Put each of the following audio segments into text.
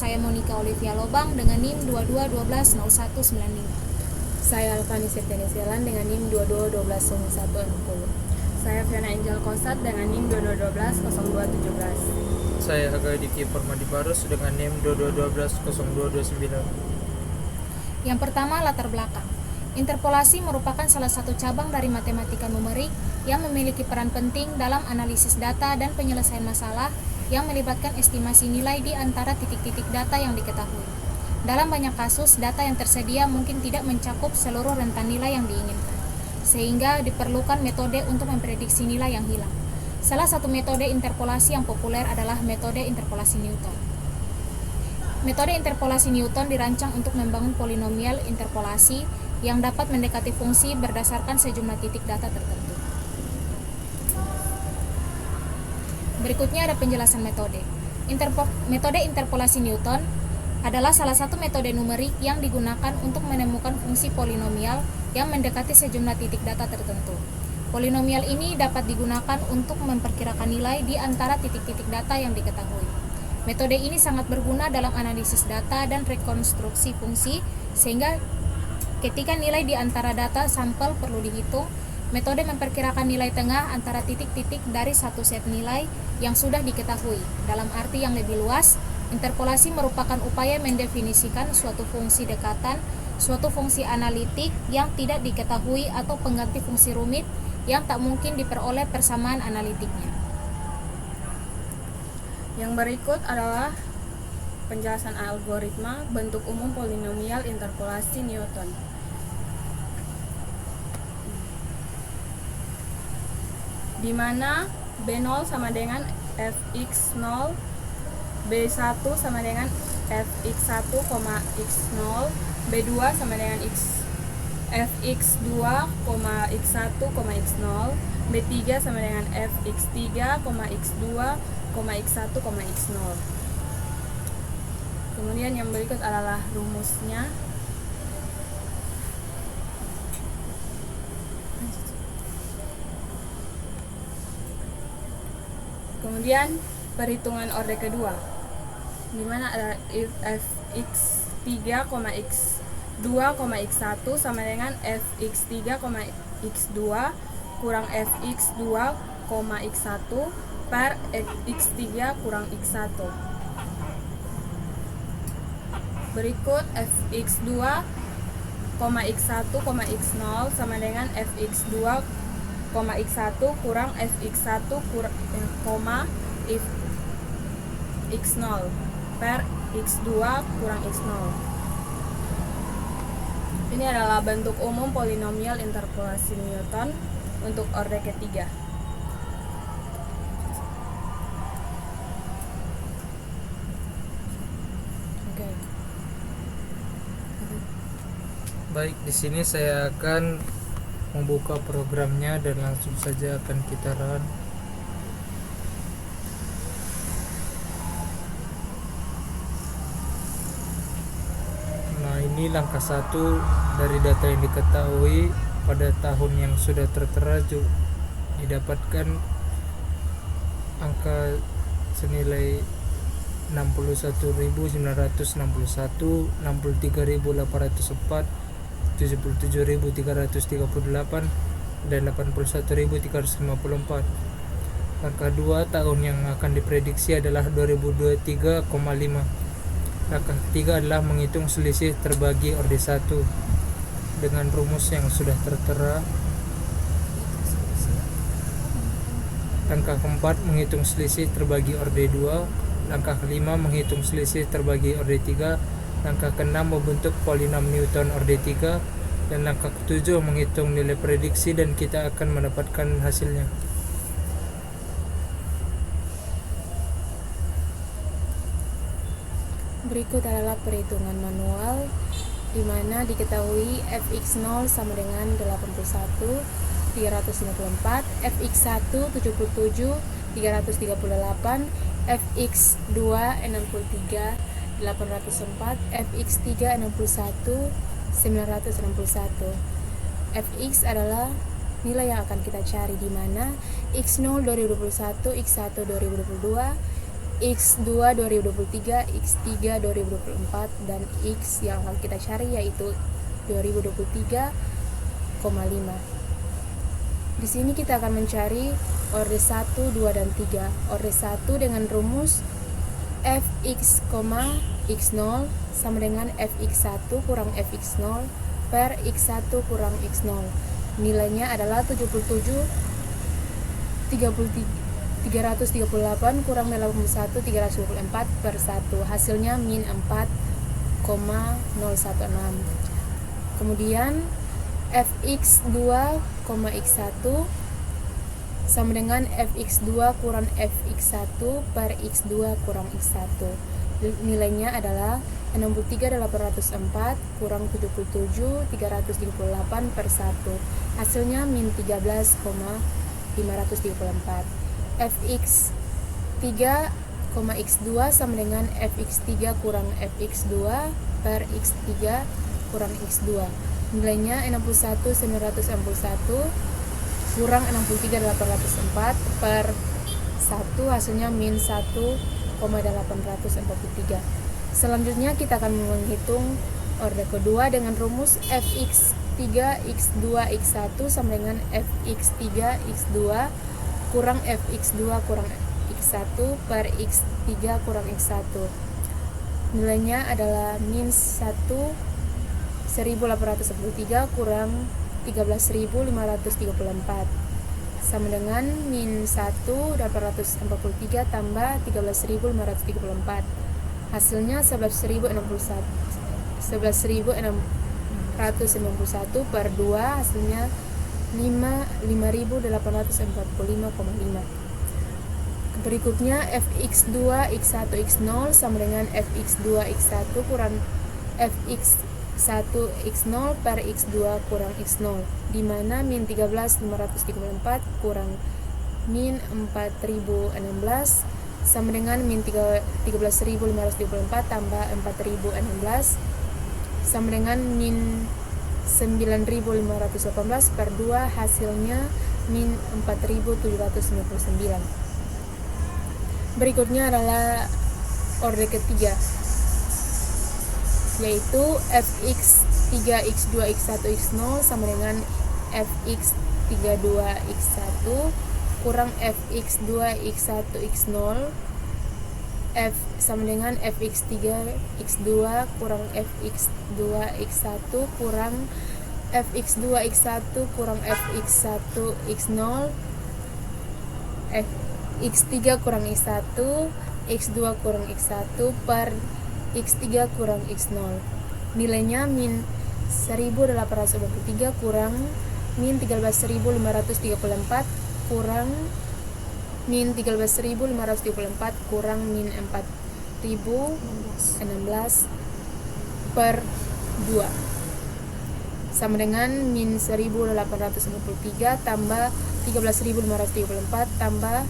Saya Monica Olivia Lobang dengan NIM 22120195. Saya Alfani Septiani Selan dengan NIM 22120160. Saya Fiona Angel Kosat dengan NIM 22120217. Saya Aga Diki Permadi Barus dengan NIM 22120229. Yang pertama, latar belakang. Interpolasi merupakan salah satu cabang dari matematika numerik yang memiliki peran penting dalam analisis data dan penyelesaian masalah yang melibatkan estimasi nilai di antara titik-titik data yang diketahui. Dalam banyak kasus, data yang tersedia mungkin tidak mencakup seluruh rentan nilai yang diinginkan, sehingga diperlukan metode untuk memprediksi nilai yang hilang. Salah satu metode interpolasi yang populer adalah metode interpolasi Newton. Metode interpolasi Newton dirancang untuk membangun polinomial interpolasi yang dapat mendekati fungsi berdasarkan sejumlah titik data tertentu. Berikutnya ada penjelasan metode. Metode interpolasi Newton adalah salah satu metode numerik yang digunakan untuk menemukan fungsi polinomial yang mendekati sejumlah titik data tertentu. Polinomial ini dapat digunakan untuk memperkirakan nilai di antara titik-titik data yang diketahui. Metode ini sangat berguna dalam analisis data dan rekonstruksi fungsi, sehingga ketika nilai di antara data sampel perlu dihitung, metode memperkirakan nilai tengah antara titik-titik dari satu set nilai yang sudah diketahui. Dalam arti yang lebih luas, interpolasi merupakan upaya mendefinisikan suatu fungsi dekatan, suatu fungsi analitik yang tidak diketahui atau pengganti fungsi rumit yang tak mungkin diperoleh persamaan analitiknya. Yang berikut adalah penjelasan algoritma bentuk umum polinomial interpolasi Newton. Di mana B0 sama dengan fx0, B1 sama dengan fx1, x0, B2 sama dengan fx2, x1, x0, B3 sama dengan fx3, x2, x1, x0. Kemudian yang berikut adalah rumusnya. Kemudian perhitungan orde kedua, di mana ada fx3, x2, x1 sama dengan fx3, x2 kurang fx2, x1 per x3 kurang x1. Berikut fx2, x1, x0 sama dengan fx2, x1 kurang fx1, x0 per x2 kurang x0. Ini adalah bentuk umum polinomial interpolasi Newton untuk orde ketiga. Baik, di sini saya akan membuka programnya dan langsung saja akan kita run. Nah, ini langkah 1 dari data yang diketahui pada tahun yang sudah tertera didapatkan angka senilai 61.961, 63.804, 77.338 dan 81.354. Langkah 2 tahun yang akan diprediksi adalah 2023,5. Langkah 3 adalah menghitung selisih terbagi orde 1 dengan rumus yang sudah tertera. Langkah 4 menghitung selisih terbagi orde 2. Langkah 5 menghitung selisih terbagi orde 3. Langkah ke-6 membentuk polinom Newton orde 3, dan langkah ke-7 menghitung nilai prediksi dan kita akan mendapatkan hasilnya. Berikut adalah perhitungan manual, di mana diketahui fx0 sama dengan 81, 354, fx1 77, 338, fx2 63, 804, fx3 61, 961. Fx adalah nilai yang akan kita cari, di mana x0 2021, x1 2022, X2 2023, X3 2024, dan X yang akan kita cari yaitu 2023,5. Di sini kita akan mencari orde 1, 2, dan 3. Orde 1 dengan rumus fx, x0 sama dengan fx1 kurang fx0 per x1 kurang x0. Nilainya adalah 338 kurang 81 324 per 1. Hasilnya min 4,016. Kemudian fx2, x1 sama dengan fx2 kurang fx1 per x2 kurang x1. Nilainya adalah 63.804 kurang 77 338 per 1. Hasilnya min 13,534. fx3, x2 sama dengan fx3 kurang fx2 per x3 kurang x2. Nilainya 61.961 kurang 63.804 per 1. Hasilnya min 1,843. Selanjutnya kita akan menghitung orde kedua dengan rumus fx3, x2, x1 sama dengan fx3, x2 kurang fx2 kurang x1 per x3 kurang x1. Nilainya adalah min 1.1813 kurang 13.534 sama dengan min 1.843 tambah 13.534. Hasilnya 11.691 per 2. Hasilnya 5.845,5. Berikutnya fx2, x1, x0 sama dengan fx2, x1 kurang fx1, x0 per x2 kurang x0, di mana min 13.534 kurang min 4.016 sama dengan min 13.534 tambah 4.016 sama dengan min 9.518 per 2. Hasilnya min 4.799. Berikutnya adalah orde ketiga, yaitu fx3, x2, x1, x0 sama dengan fx32, x1 kurang fx2, x1, x0 f sama dengan fx3, x2 kurang fx2, x1 kurang fx2, x1 kurang fx1, x0 x3 kurang x1, x2 kurang x1 per x3 kurang x0. Nilainya min 1823 kurang min 13.534 kurang min 13.534 kurang min 4.016 per 2 sama dengan min 1853 tambah 13.534 tambah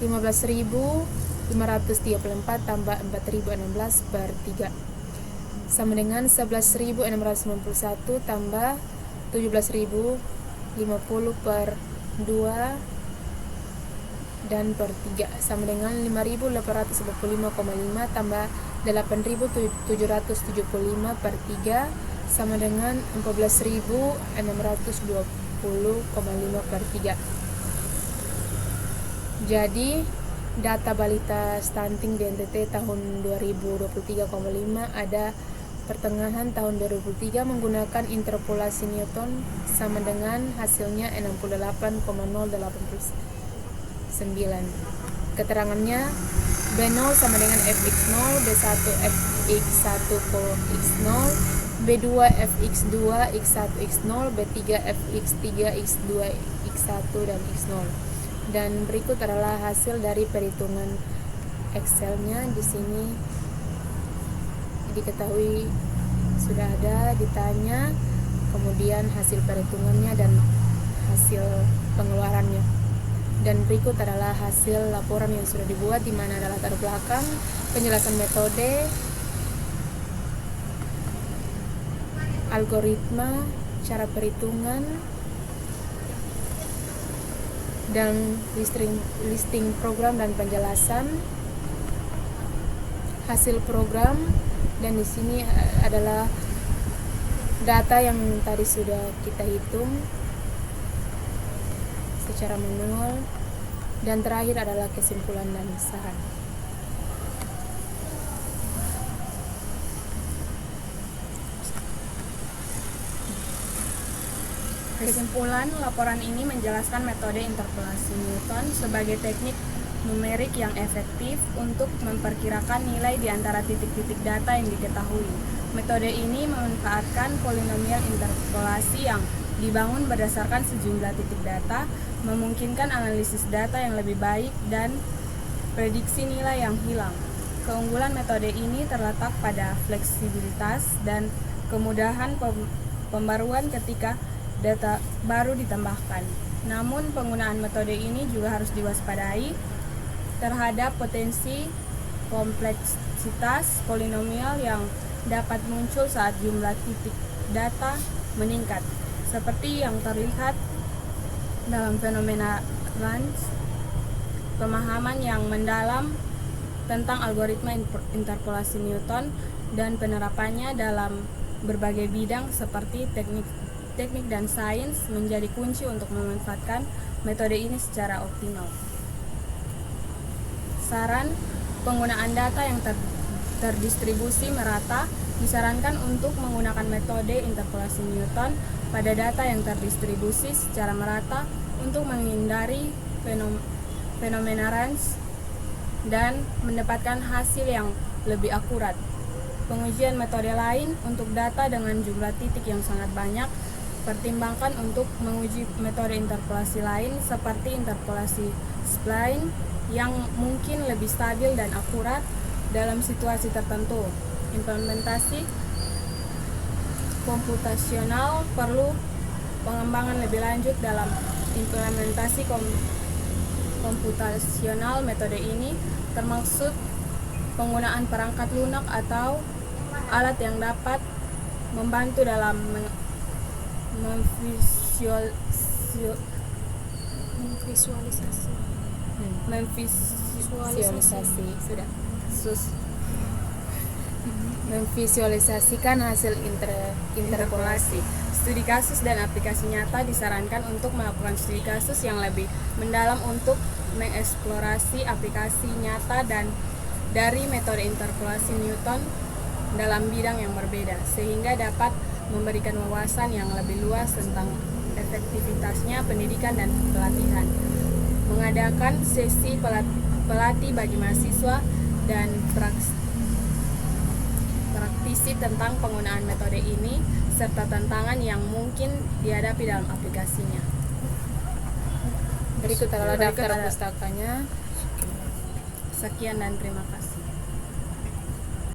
15.534 tambah 4.016 per 3 sama dengan 11.691 tambah 17.050 per 2 dan per 3 sama dengan 5.845,5 tambah 8.775 per 3 sama dengan 14.620,5 per 3. Jadi data balita stunting di NTT tahun 2023,5 ada pertengahan tahun 2003 menggunakan interpolasi Newton sama dengan hasilnya 68,089. Keterangannya B0 sama dengan fx0, B1 fx1 x0, B2 fx2 x1 x0, B3 fx3 x2 x1 dan x0. Dan berikut adalah hasil dari perhitungan Excelnya. Di sini diketahui sudah ada, ditanya, kemudian hasil perhitungannya dan hasil pengeluarannya. Dan berikut adalah hasil laporan yang sudah dibuat, di mana ada latar belakang, penjelasan metode, algoritma, cara perhitungan, dan listing program dan penjelasan, hasil program, dan di sini adalah data yang tadi sudah kita hitung secara manual, dan terakhir adalah kesimpulan dan saran. Kesimpulan, laporan ini menjelaskan metode interpolasi Newton sebagai teknik numerik yang efektif untuk memperkirakan nilai di antara titik-titik data yang diketahui. Metode ini memanfaatkan polinomial interpolasi yang dibangun berdasarkan sejumlah titik data, memungkinkan analisis data yang lebih baik dan prediksi nilai yang hilang. Keunggulan metode ini terletak pada fleksibilitas dan kemudahan pembaruan ketika data baru ditambahkan. Namun penggunaan metode ini juga harus diwaspadai terhadap potensi kompleksitas polinomial yang dapat muncul saat jumlah titik data meningkat, seperti yang terlihat dalam fenomena Rans. Pemahaman yang mendalam tentang algoritma interpolasi Newton dan penerapannya dalam berbagai bidang seperti teknik dan sains menjadi kunci untuk memanfaatkan metode ini secara optimal. Saran, penggunaan data yang terdistribusi merata disarankan untuk menggunakan metode interpolasi Newton pada data yang terdistribusi secara merata untuk menghindari fenomena Rans dan mendapatkan hasil yang lebih akurat. Pengujian metode lain untuk data dengan jumlah titik yang sangat banyak pertimbangkan untuk menguji metode interpolasi lain seperti interpolasi spline yang mungkin lebih stabil dan akurat dalam situasi tertentu. Implementasi komputasional perlu pengembangan lebih lanjut dalam implementasi komputasional metode ini, termaksud penggunaan perangkat lunak atau alat yang dapat membantu dalam memvisualisasikan hasil interpolasi. Studi kasus dan aplikasi nyata disarankan untuk melakukan studi kasus yang lebih mendalam untuk mengeksplorasi aplikasi nyata dan dari metode interpolasi Newton dalam bidang yang berbeda, sehingga dapat memberikan wawasan yang lebih luas tentang efektivitasnya pendidikan dan pelatihan. Mengadakan sesi pelatih bagi mahasiswa dan praktisi tentang penggunaan metode ini serta tantangan yang mungkin dihadapi dalam aplikasinya. Berikut adalah daftar pustakanya. Sekian dan terima kasih.